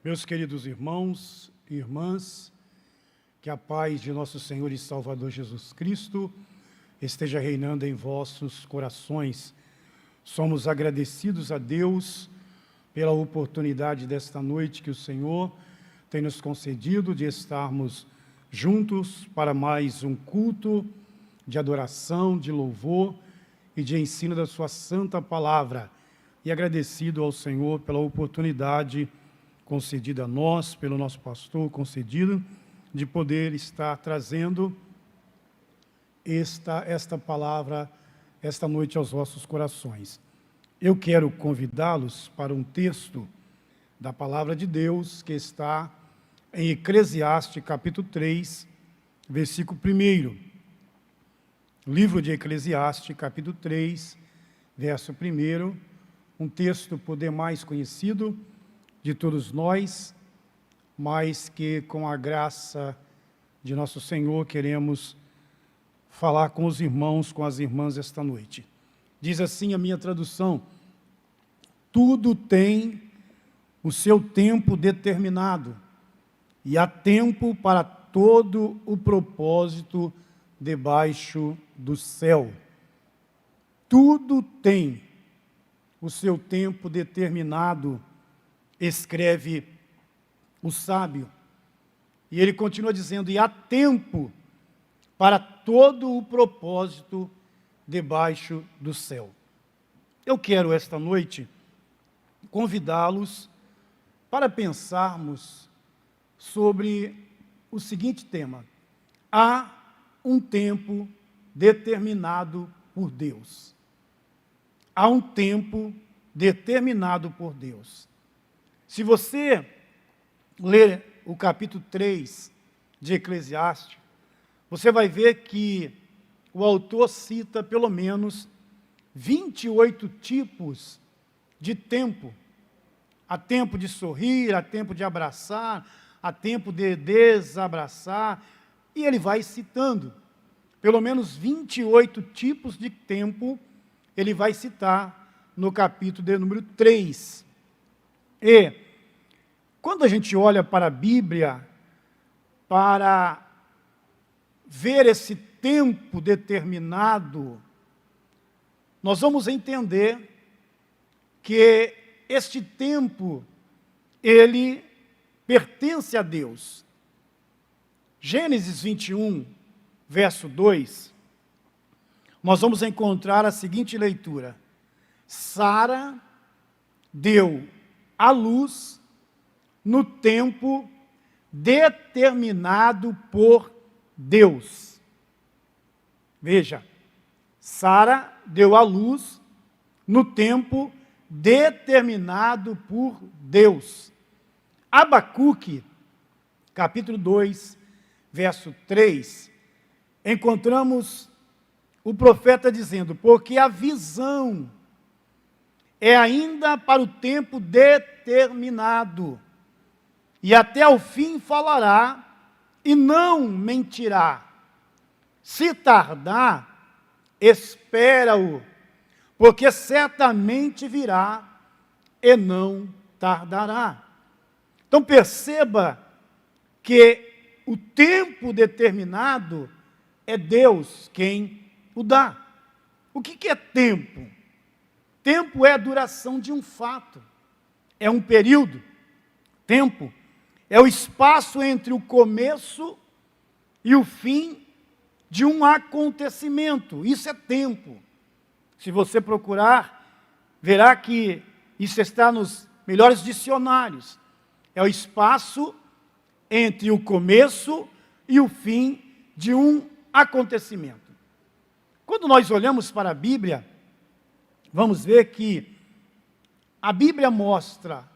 Meus queridos irmãos e irmãs, que a paz de nosso Senhor e Salvador Jesus Cristo esteja reinando em vossos corações. Somos agradecidos a Deus pela oportunidade desta noite que o Senhor tem nos concedido de estarmos juntos para mais um culto de adoração, de louvor e de ensino da sua santa palavra. E agradecido ao Senhor pela oportunidade concedida a nós, pelo nosso pastor concedido, de poder estar trazendo esta palavra esta noite aos vossos corações. Eu quero convidá-los para um texto da palavra de Deus que está em Eclesiastes, capítulo 3, versículo 1. Livro de Eclesiastes, capítulo 3, verso 1, um texto por demais conhecido de todos nós, mas que com a graça de nosso Senhor queremos falar com os irmãos, com as irmãs esta noite. Diz assim a minha tradução: tudo tem o seu tempo determinado, e há tempo para todo o propósito debaixo do céu. Tudo tem o seu tempo determinado, escreve o sábio. E ele continua dizendo, e há tempo para todo o propósito debaixo do céu. Eu quero esta noite convidá-los para pensarmos sobre o seguinte tema: há um tempo determinado por Deus. Há um tempo determinado por Deus. Se você ler o capítulo 3 de Eclesiastes, você vai ver que o autor cita pelo menos 28 tipos de tempo. Há tempo de sorrir, há tempo de abraçar, há tempo de desabraçar, e ele vai citando. Pelo menos 28 tipos de tempo ele vai citar no capítulo de número 3. E, quando a gente olha para a Bíblia, para ver esse tempo determinado, nós vamos entender que este tempo, ele pertence a Deus. Gênesis 21, verso 2, nós vamos encontrar a seguinte leitura: Sara deu à luz no tempo determinado por Deus. Veja, Sara deu à luz no tempo determinado por Deus. Abacuque, capítulo 2, verso 3, encontramos o profeta dizendo, porque a visão é ainda para o tempo determinado, e até o fim falará, e não mentirá. Se tardar, espera-o, porque certamente virá, e não tardará. Então perceba que o tempo determinado é Deus quem o dá. O que é tempo? Tempo é a duração de um fato, é um período. Tempo é o espaço entre o começo e o fim de um acontecimento. Isso é tempo. Se você procurar, verá que isso está nos melhores dicionários. É o espaço entre o começo e o fim de um acontecimento. Quando nós olhamos para a Bíblia, vamos ver que a Bíblia mostra,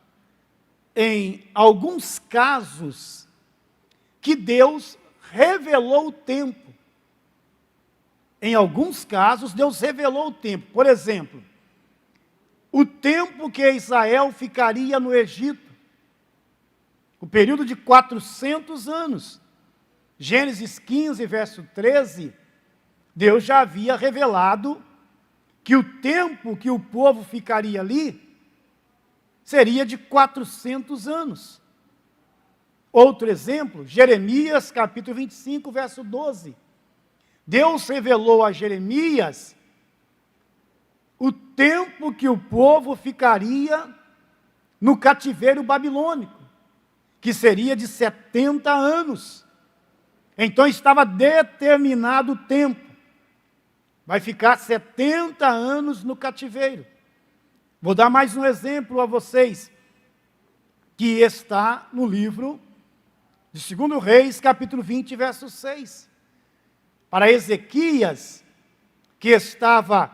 em alguns casos, que Deus revelou o tempo. Em alguns casos, Deus revelou o tempo. Por exemplo, o tempo que Israel ficaria no Egito, o período de 400 anos. Gênesis 15, verso 13, Deus já havia revelado que o tempo que o povo ficaria ali seria de 400 anos. Outro exemplo, Jeremias capítulo 25, verso 12. Deus revelou a Jeremias o tempo que o povo ficaria no cativeiro babilônico, que seria de 70 anos. Então estava determinado o tempo. Vai ficar 70 anos no cativeiro. Vou dar mais um exemplo a vocês, que está no livro de 2 Reis, capítulo 20, verso 6. Para Ezequias, que estava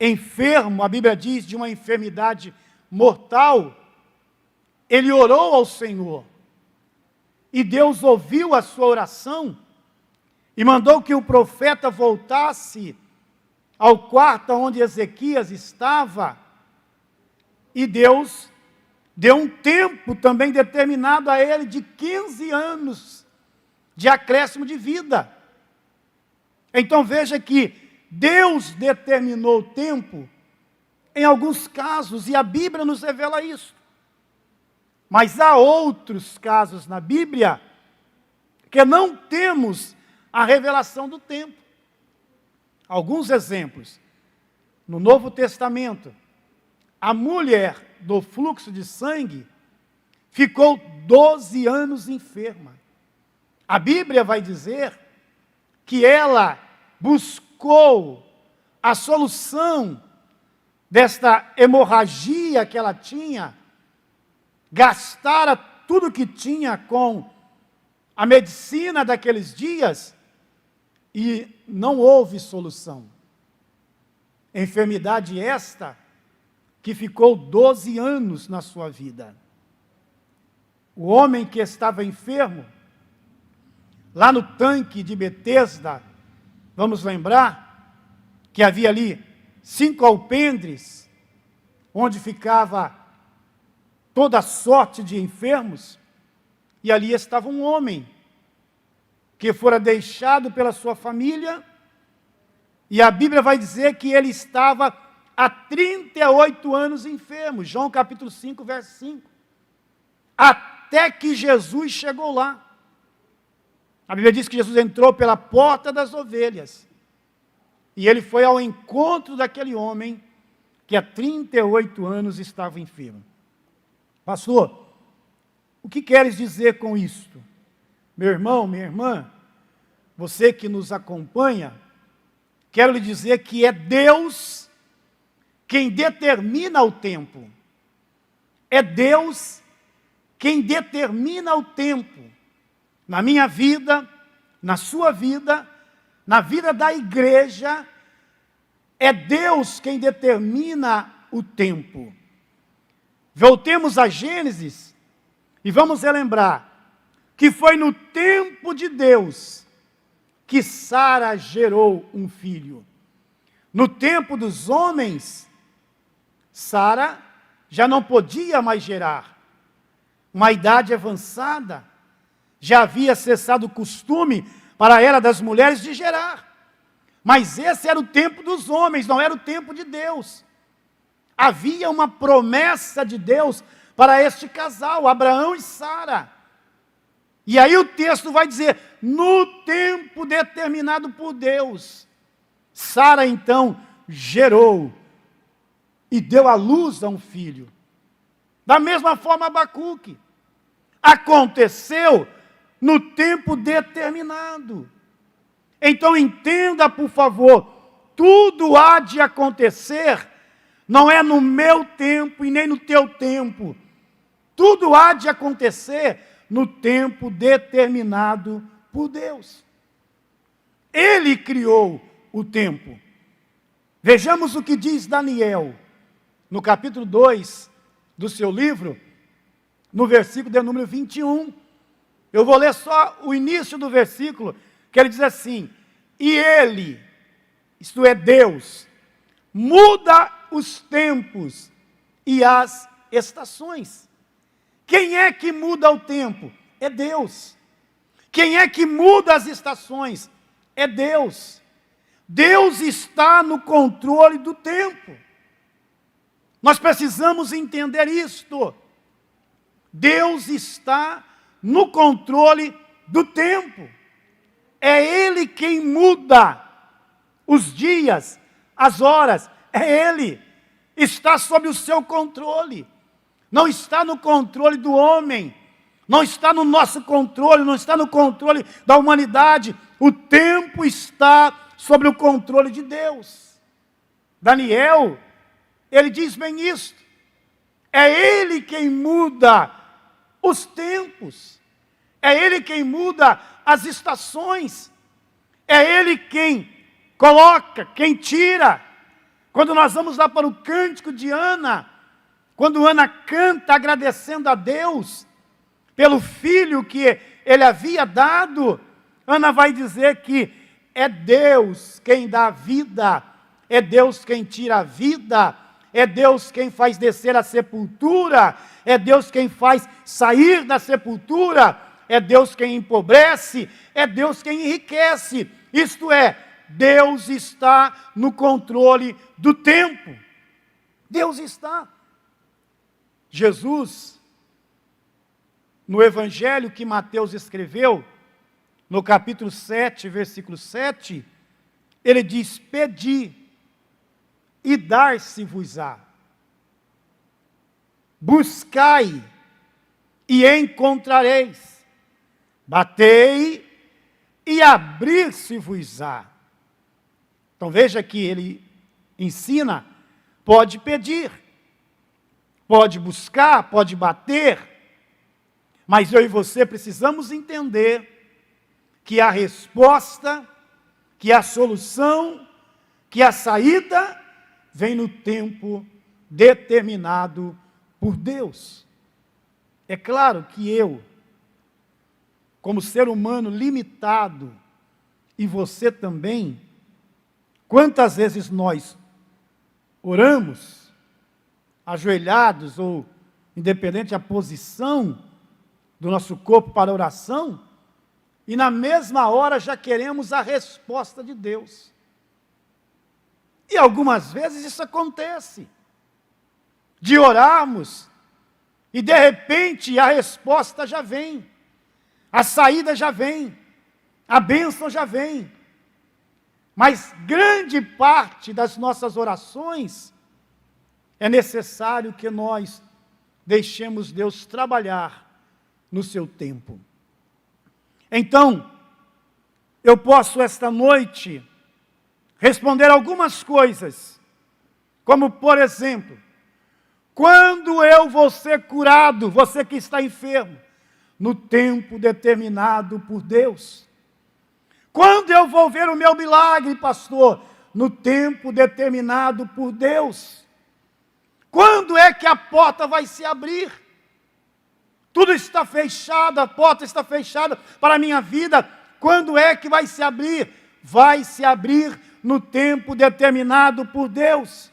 enfermo, a Bíblia diz, de uma enfermidade mortal, ele orou ao Senhor. E Deus ouviu a sua oração e mandou que o profeta voltasse ao quarto onde Ezequias estava. E Deus deu um tempo também determinado a ele de 15 anos de acréscimo de vida. Então veja que Deus determinou o tempo em alguns casos, e a Bíblia nos revela isso. Mas há outros casos na Bíblia que não temos a revelação do tempo. Alguns exemplos. No Novo Testamento, a mulher do fluxo de sangue ficou 12 anos enferma. A Bíblia vai dizer que ela buscou a solução desta hemorragia que ela tinha, gastara tudo que tinha com a medicina daqueles dias e não houve solução. Enfermidade esta que ficou 12 anos na sua vida. O homem que estava enfermo, lá no tanque de Betesda, vamos lembrar que havia ali 5 alpendres, onde ficava toda sorte de enfermos, e ali estava um homem que fora deixado pela sua família, e a Bíblia vai dizer que ele estava há 38 anos enfermo, João capítulo 5, verso 5, até que Jesus chegou lá. A Bíblia diz que Jesus entrou pela porta das ovelhas, e ele foi ao encontro daquele homem que há 38 anos estava enfermo. Pastor, o que queres dizer com isto? Meu irmão, minha irmã, você que nos acompanha, quero lhe dizer que é Deus quem determina o tempo. É Deus quem determina o tempo. Na minha vida, na sua vida, na vida da igreja, é Deus quem determina o tempo. Voltemos a Gênesis e vamos relembrar que foi no tempo de Deus que Sara gerou um filho. No tempo dos homens, Sara já não podia mais gerar. Uma idade avançada, já havia cessado o costume para ela das mulheres de gerar. Mas esse era o tempo dos homens, não era o tempo de Deus. Havia uma promessa de Deus para este casal, Abraão e Sara. E aí o texto vai dizer, no tempo determinado por Deus, Sara então gerou e deu à luz a um filho. Da mesma forma Abacuque. Aconteceu no tempo determinado. Então entenda, por favor, tudo há de acontecer, não é no meu tempo e nem no teu tempo. Tudo há de acontecer no tempo determinado por Deus. Ele criou o tempo. Vejamos o que diz Daniel, no capítulo 2 do seu livro, no versículo de número 21. Eu vou ler só o início do versículo, que ele diz assim, e ele, isto é Deus, muda os tempos e as estações. Quem é que muda o tempo? É Deus. Quem é que muda as estações? É Deus. Deus está no controle do tempo. Nós precisamos entender isto. Deus está no controle do tempo. É Ele quem muda os dias, as horas. É Ele. Está sob o seu controle. Não está no controle do homem. Não está no nosso controle, não está no controle da humanidade. O tempo está sob o controle de Deus. Daniel, ele diz bem isto. É Ele quem muda os tempos. É Ele quem muda as estações. É Ele quem coloca, quem tira. Quando nós vamos lá para o cântico de Ana, quando Ana canta agradecendo a Deus pelo filho que ele havia dado, Ana vai dizer que é Deus quem dá a vida, é Deus quem tira a vida, é Deus quem faz descer a sepultura, é Deus quem faz sair da sepultura, é Deus quem empobrece, é Deus quem enriquece. Isto é, Deus está no controle do tempo. Deus está. Jesus, no evangelho que Mateus escreveu, no capítulo 7, versículo 7, ele diz: pedi e dar-se-vos-á. Buscai e encontrareis. Batei e abrir-se-vos-á. Então veja que ele ensina, pode pedir, pode buscar, pode bater, mas eu e você precisamos entender que a resposta, que a solução, que a saída vem no tempo determinado por Deus. É claro que eu, como ser humano limitado, e você também, quantas vezes nós oramos, ajoelhados ou independente da posição do nosso corpo para a oração, e na mesma hora já queremos a resposta de Deus. E algumas vezes isso acontece, de orarmos, e de repente a resposta já vem, a saída já vem, a bênção já vem. Mas grande parte das nossas orações é necessário que nós deixemos Deus trabalhar no seu tempo. Então, eu posso esta noite responder algumas coisas, como por exemplo, quando eu vou ser curado, você que está enfermo, no tempo determinado por Deus. Quando eu vou ver o meu milagre, pastor, no tempo determinado por Deus. Quando é que a porta vai se abrir? Tudo está fechado, a porta está fechada para a minha vida. Quando é que vai se abrir? Vai se abrir no tempo determinado por Deus.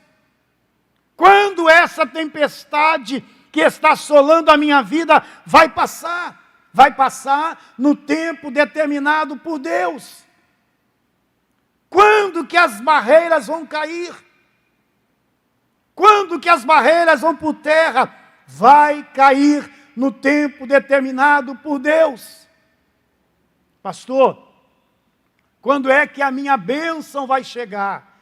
Quando essa tempestade que está assolando a minha vida vai passar? Vai passar no tempo determinado por Deus. Quando que as barreiras vão cair? Quando que as barreiras vão por terra? Vai cair no tempo determinado por Deus. Pastor, quando é que a minha bênção vai chegar?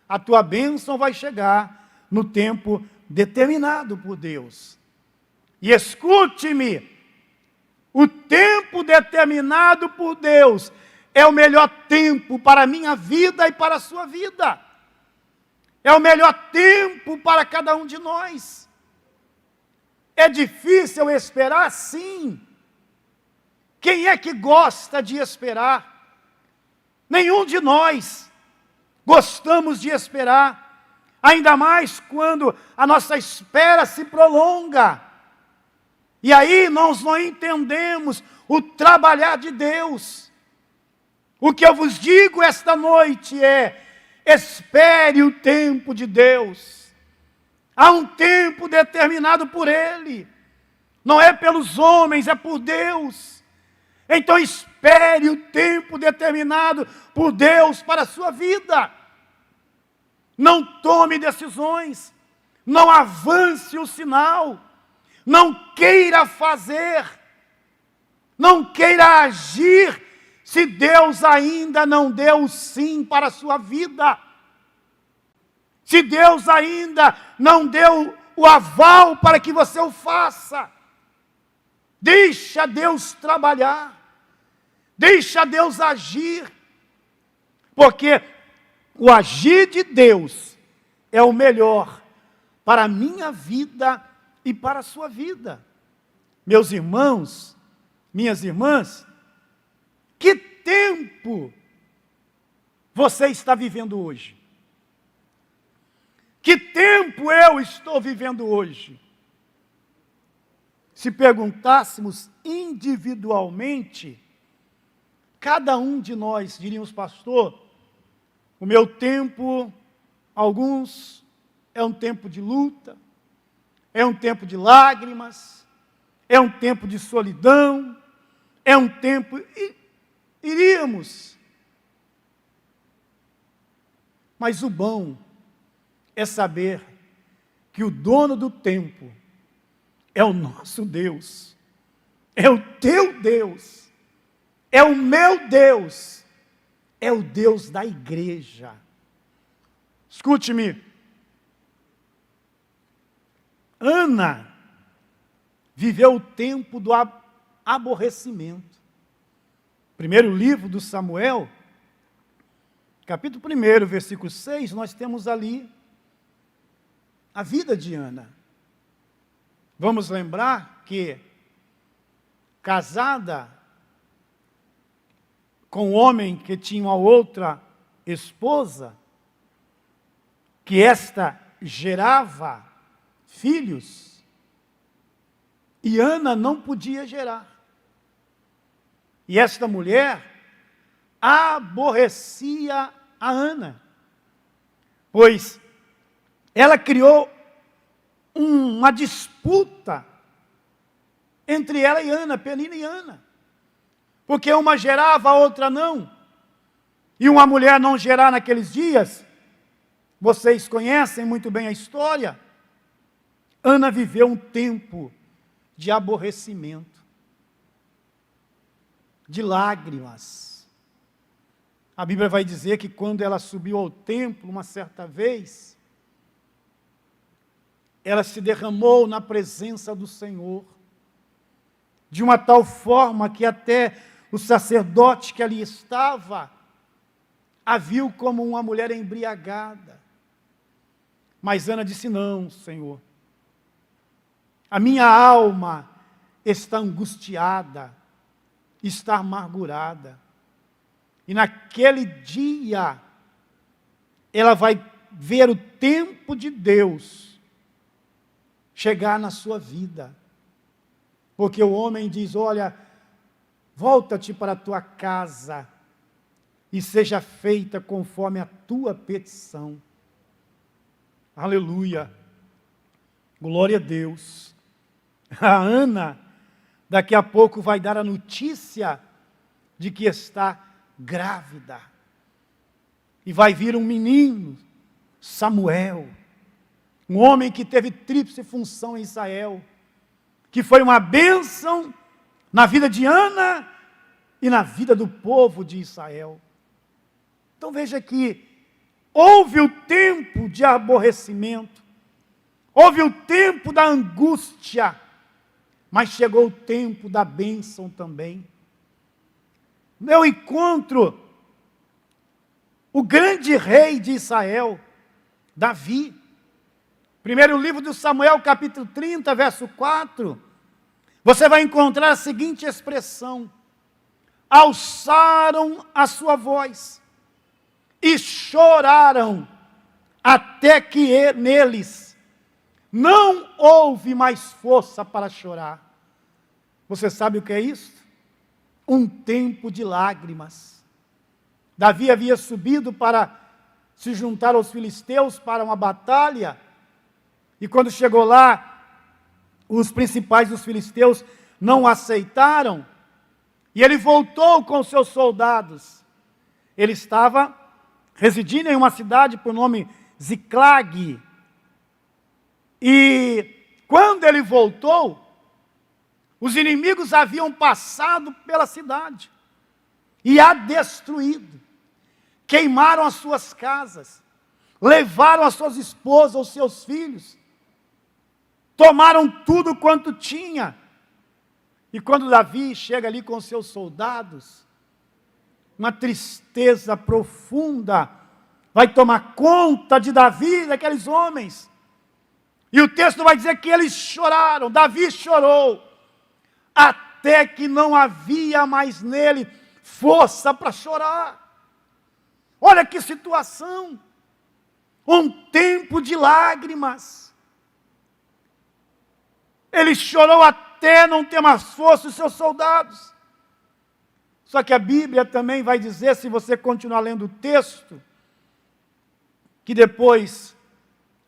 A tua bênção vai chegar no tempo determinado por Deus. E escute-me, o tempo determinado por Deus é o melhor tempo para a minha vida e para a sua vida. É o melhor tempo para cada um de nós. É difícil esperar? Sim. Quem é que gosta de esperar? Nenhum de nós gostamos de esperar, ainda mais quando a nossa espera se prolonga. E aí nós não entendemos o trabalhar de Deus. O que eu vos digo esta noite é: espere o tempo de Deus. Há um tempo determinado por Ele. Não é pelos homens, é por Deus. Então espere o tempo determinado por Deus para a sua vida. Não tome decisões. Não avance o sinal. Não queira fazer Não queira agir se Deus ainda não deu o sim para a sua vida. Se Deus ainda não deu o aval para que você o faça. Deixa Deus trabalhar. Deixa Deus agir. Porque o agir de Deus é o melhor para a minha vida e para a sua vida. Meus irmãos, minhas irmãs, que tempo você está vivendo hoje? Que tempo eu estou vivendo hoje? Se perguntássemos individualmente, cada um de nós diríamos, pastor, o meu tempo, alguns, é um tempo de luta, é um tempo de lágrimas, é um tempo de solidão, é um tempo... Iríamos. Mas o bom é saber que o dono do tempo é o nosso Deus, é o teu Deus, é o meu Deus, é o Deus da igreja. Escute-me, Ana viveu o tempo do aborrecimento. Primeiro livro do Samuel, capítulo 1, versículo 6, nós temos ali a vida de Ana. Vamos lembrar que, casada com um homem que tinha uma outra esposa, que esta gerava filhos, e Ana não podia gerar. E esta mulher aborrecia a Ana, pois ela criou uma disputa entre ela e Ana, Penina e Ana. Porque uma gerava, a outra não. E uma mulher não gerar naqueles dias, vocês conhecem muito bem a história. Ana viveu um tempo de aborrecimento, de lágrimas. A Bíblia vai dizer que quando ela subiu ao templo, uma certa vez, ela se derramou na presença do Senhor, de uma tal forma que até o sacerdote que ali estava, a viu como uma mulher embriagada. Mas Ana disse, não, Senhor, a minha alma está angustiada, está amargurada. E naquele dia, ela vai ver o tempo de Deus chegar na sua vida. Porque o homem diz, olha, volta-te para a tua casa e seja feita conforme a tua petição. Aleluia. Glória a Deus. A Ana, daqui a pouco vai dar a notícia de que está grávida. E vai vir um menino, Samuel, um homem que teve tríplice função em Israel, que foi uma bênção na vida de Ana e na vida do povo de Israel. Então veja que houve o tempo de aborrecimento, houve o tempo da angústia, mas chegou o tempo da bênção também. Eu encontro o grande rei de Israel, Davi. Primeiro livro de Samuel, capítulo 30, verso 4. Você vai encontrar a seguinte expressão: alçaram a sua voz e choraram, até que neles não houve mais força para chorar. Você sabe o que é isso? Um tempo de lágrimas. Davi havia subido para se juntar aos filisteus para uma batalha, e quando chegou lá, os principais dos filisteus não o aceitaram, e ele voltou com seus soldados. Ele estava residindo em uma cidade por nome Ziclag, e quando ele voltou, Os inimigos haviam passado pela cidade e a destruído. Queimaram as suas casas, levaram as suas esposas, os seus filhos, tomaram tudo quanto tinha. E quando Davi chega ali com os seus soldados, uma tristeza profunda vai tomar conta de Davi, daqueles homens. E o texto vai dizer que eles choraram, Davi chorou, até que não havia mais nele força para chorar. Olha que situação, um tempo de lágrimas. Ele chorou até não ter mais força, os seus soldados. Só que a Bíblia também vai dizer, se você continuar lendo o texto, que depois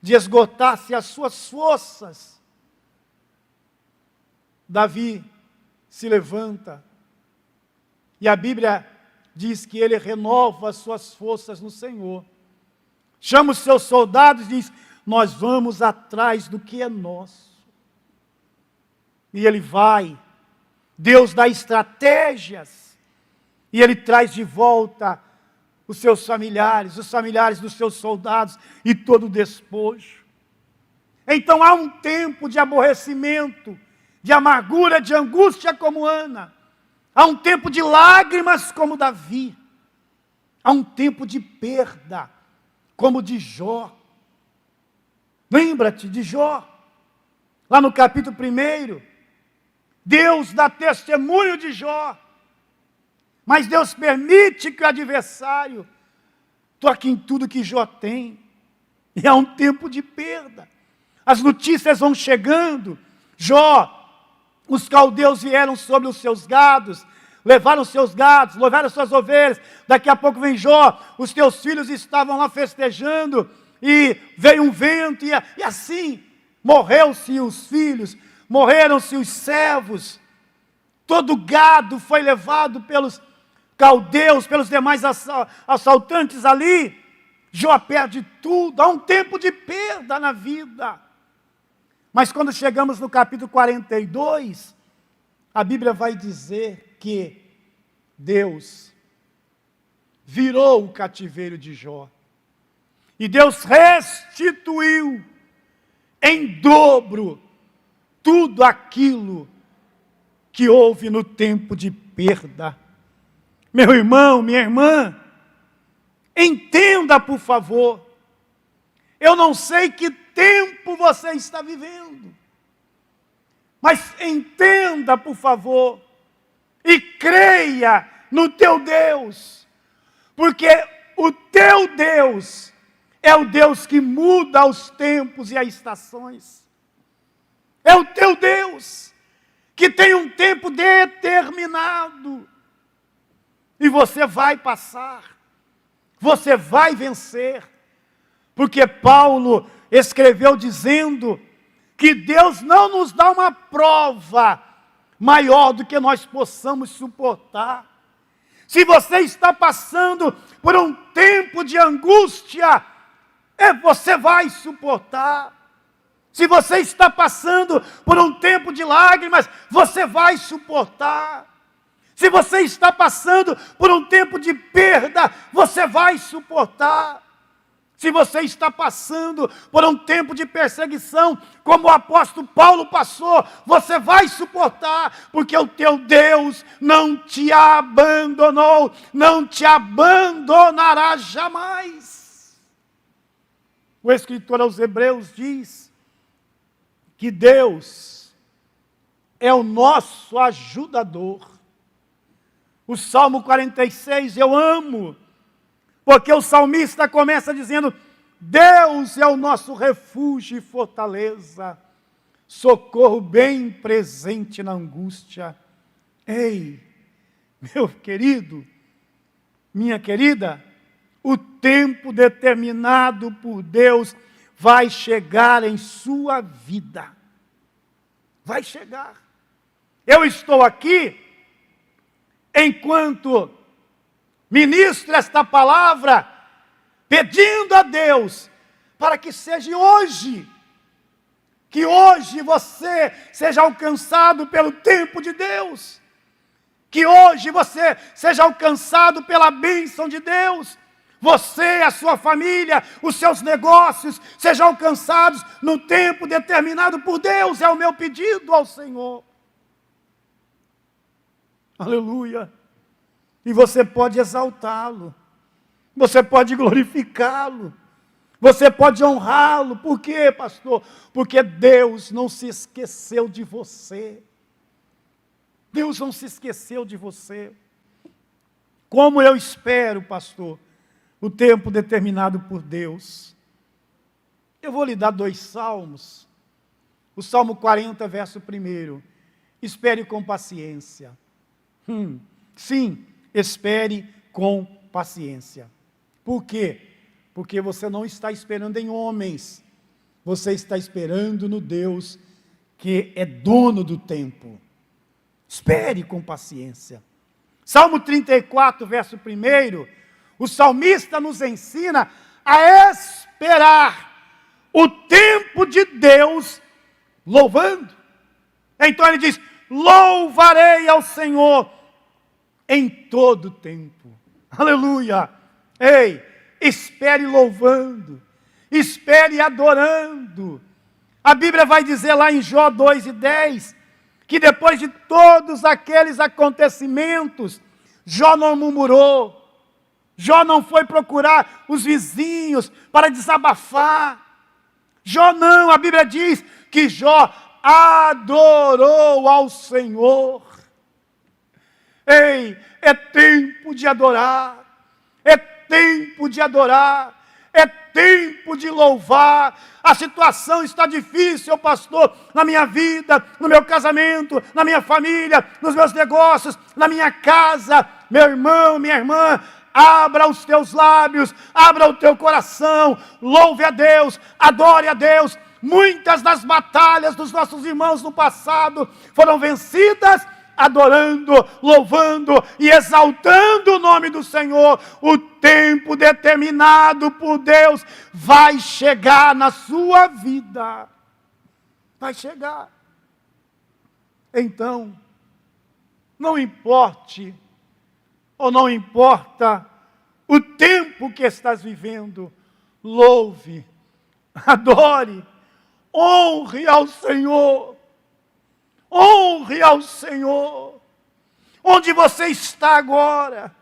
de esgotar-se as suas forças, Davi se levanta. E a Bíblia diz que ele renova as suas forças no Senhor. Chama os seus soldados e diz: nós vamos atrás do que é nosso. E ele vai. Deus dá estratégias. E ele traz de volta os seus familiares, os familiares dos seus soldados e todo o despojo. Então há um tempo de aborrecimento, de amargura, de angústia como Ana. Há um tempo de lágrimas como Davi. Há um tempo de perda como de Jó. Lembra-te de Jó. Lá no capítulo 1, Deus dá testemunho de Jó. Mas Deus permite que o adversário toque em tudo que Jó tem. E há um tempo de perda. As notícias vão chegando. Jó, os caldeus vieram sobre os seus gados, levaram os seus gados, levaram as suas ovelhas. Daqui a pouco vem Jó, os teus filhos estavam lá festejando, e veio um vento, e assim, morreu-se os filhos, morreram-se os servos. Todo o gado foi levado pelos caldeus, pelos demais assaltantes ali. Jó perde tudo, há um tempo de perda na vida. Mas quando chegamos no capítulo 42, a Bíblia vai dizer que Deus virou o cativeiro de Jó. E Deus restituiu em dobro tudo aquilo que houve no tempo de perda. Meu irmão, minha irmã, entenda, por favor. Eu não sei que tempo você está vivendo, mas entenda, por favor, e creia no teu Deus, porque o teu Deus é o Deus que muda os tempos e as estações. É o teu Deus que tem um tempo determinado. E você vai passar, você vai vencer, porque Paulo escreveu dizendo que Deus não nos dá uma prova maior do que nós possamos suportar. Se você está passando por um tempo de angústia, você vai suportar. Se você está passando por um tempo de lágrimas, você vai suportar. Se você está passando por um tempo de perda, você vai suportar. Se você está passando por um tempo de perseguição, como o apóstolo Paulo passou, você vai suportar, porque o teu Deus não te abandonou, não te abandonará jamais. O escritor aos Hebreus diz que Deus é o nosso ajudador. O Salmo 46 eu amo, porque o salmista começa dizendo: Deus é o nosso refúgio e fortaleza, socorro bem presente na angústia. Ei, meu querido, minha querida, o tempo determinado por Deus vai chegar em sua vida. Vai chegar. Eu estou aqui enquanto ministro esta palavra, pedindo a Deus para que seja hoje Que hoje você seja alcançado pelo tempo de Deus. Que hoje você seja alcançado pela bênção de Deus. Você, a sua família, os seus negócios sejam alcançados no tempo determinado por Deus. É o meu pedido ao Senhor. Aleluia. E você pode exaltá-lo. Você pode glorificá-lo. Você pode honrá-lo. Por quê, pastor? Porque Deus não se esqueceu de você. Deus não se esqueceu de você. Como eu espero, pastor, o tempo determinado por Deus. Eu vou lhe dar 2 salmos. O Salmo 40, verso 1. Espere com paciência. Sim, espere com paciência. Por quê? Porque você não está esperando em homens. Você está esperando no Deus que é dono do tempo. Espere com paciência. Salmo 34, verso 1, o salmista nos ensina a esperar o tempo de Deus louvando. Então ele diz: louvarei ao Senhor em todo tempo. Aleluia! Ei, espere louvando, espere adorando. A Bíblia vai dizer lá em Jó 2:10, que depois de todos aqueles acontecimentos, Jó não murmurou, Jó não foi procurar os vizinhos para desabafar. Jó não, a Bíblia diz que Jó adorou ao Senhor. Ei, é tempo de adorar, é tempo de adorar, é tempo de louvar. A situação está difícil, pastor, na minha vida, no meu casamento, na minha família, nos meus negócios, na minha casa. Meu irmão, minha irmã, abra os teus lábios, abra o teu coração, louve a Deus, adore a Deus. Muitas das batalhas dos nossos irmãos no passado foram vencidas adorando, louvando e exaltando o nome do Senhor. O tempo determinado por Deus vai chegar na sua vida. Vai chegar. Então, não importe, ou não importa o tempo que estás vivendo, louve, adore, honre ao Senhor. Honre ao Senhor. Onde você está agora?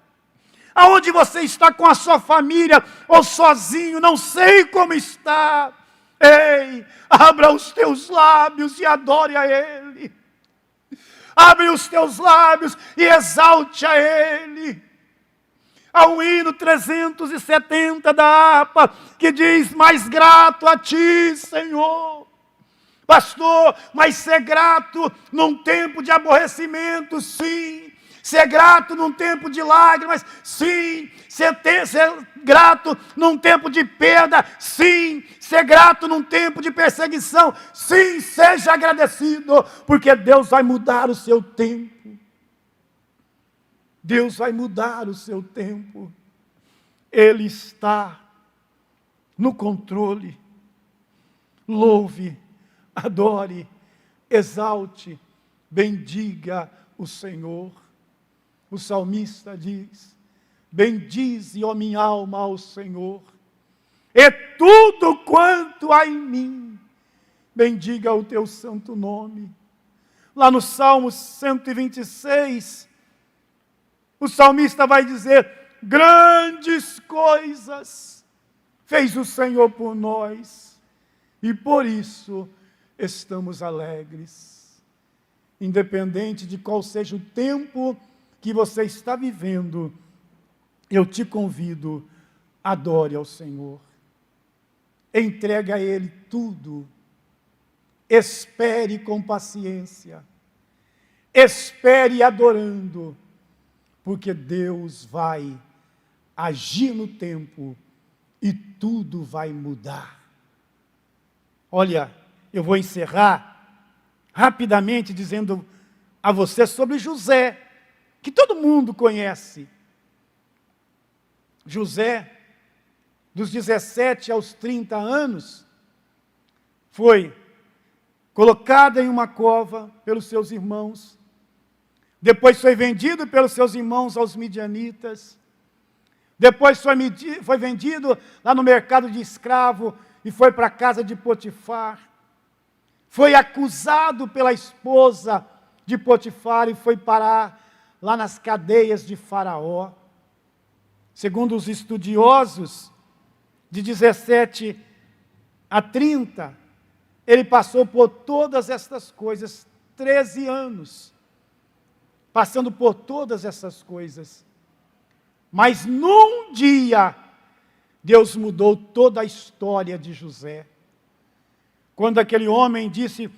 Aonde você está com a sua família ou sozinho? Não sei como está. Ei, abra os teus lábios e adore a Ele. Abre os teus lábios e exalte a Ele. Há um hino 370 da harpa que diz: mais grato a Ti, Senhor. Pastor, mas ser grato num tempo de aborrecimento, sim. Ser grato num tempo de lágrimas, sim. Ser grato num tempo de perda, sim. Ser grato num tempo de perseguição, sim. Seja agradecido, porque Deus vai mudar o seu tempo. Deus vai mudar o seu tempo. Ele está no controle. Louve, adore, exalte, bendiga o Senhor. O salmista diz: bendize, ó minha alma, ao Senhor, e tudo quanto há em mim, bendiga o teu santo nome. Lá no Salmo 126, o salmista vai dizer: grandes coisas fez o Senhor por nós, e por isso estamos alegres. Independente de qual seja o tempo que você está vivendo, eu te convido, adore ao Senhor. Entregue a Ele tudo. Espere com paciência. Espere adorando, porque Deus vai agir no tempo e tudo vai mudar. Olha, eu vou encerrar rapidamente dizendo a você sobre José, que todo mundo conhece. José, dos 17 aos 30 anos, foi colocado em uma cova pelos seus irmãos, depois foi vendido pelos seus irmãos aos midianitas, depois foi vendido lá no mercado de escravo e foi para a casa de Potifar, foi acusado pela esposa de Potifar e foi parar lá nas cadeias de Faraó. Segundo os estudiosos, de 17 a 30, ele passou por todas estas coisas, 13 anos, passando por todas essas coisas. Mas num dia, Deus mudou toda a história de José. Quando aquele homem disse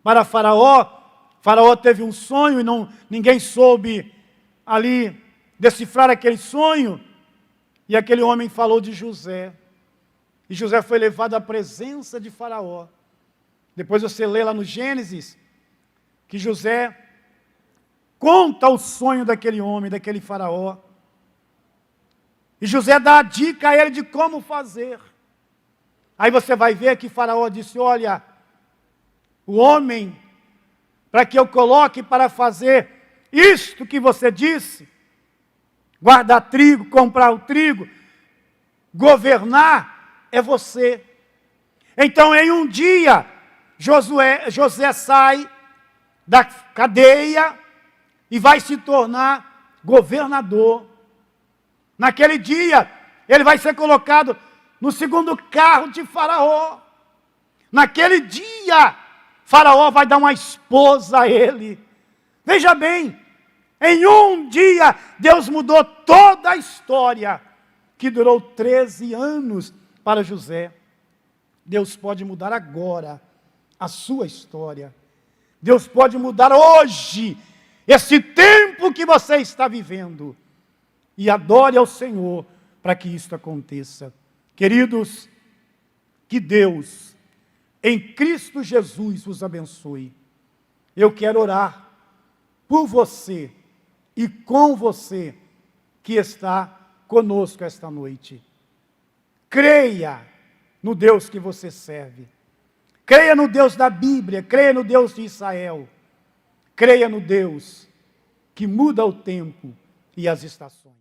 para Faraó, Faraó teve um sonho e ninguém soube ali decifrar aquele sonho, e aquele homem falou de José. E José foi levado à presença de Faraó. Depois você lê lá no Gênesis, que José conta o sonho daquele homem, daquele Faraó. E José dá a dica a ele de como fazer. Aí você vai ver que Faraó disse, olha, o homem, para que eu coloque para fazer isto que você disse, guardar trigo, comprar o trigo, governar, é você. Então, em um dia, José sai da cadeia e vai se tornar governador. Naquele dia, ele vai ser colocado no segundo carro de Faraó. Naquele dia, Faraó vai dar uma esposa a ele. Veja bem, em um dia, Deus mudou toda a história, que durou 13 anos para José. Deus pode mudar agora a sua história. Deus pode mudar hoje esse tempo que você está vivendo. E adore ao Senhor para que isto aconteça. Queridos, que Deus, em Cristo Jesus, vos abençoe. Eu quero orar por você e com você que está conosco esta noite. Creia no Deus que você serve. Creia no Deus da Bíblia, creia no Deus de Israel. Creia no Deus que muda o tempo e as estações.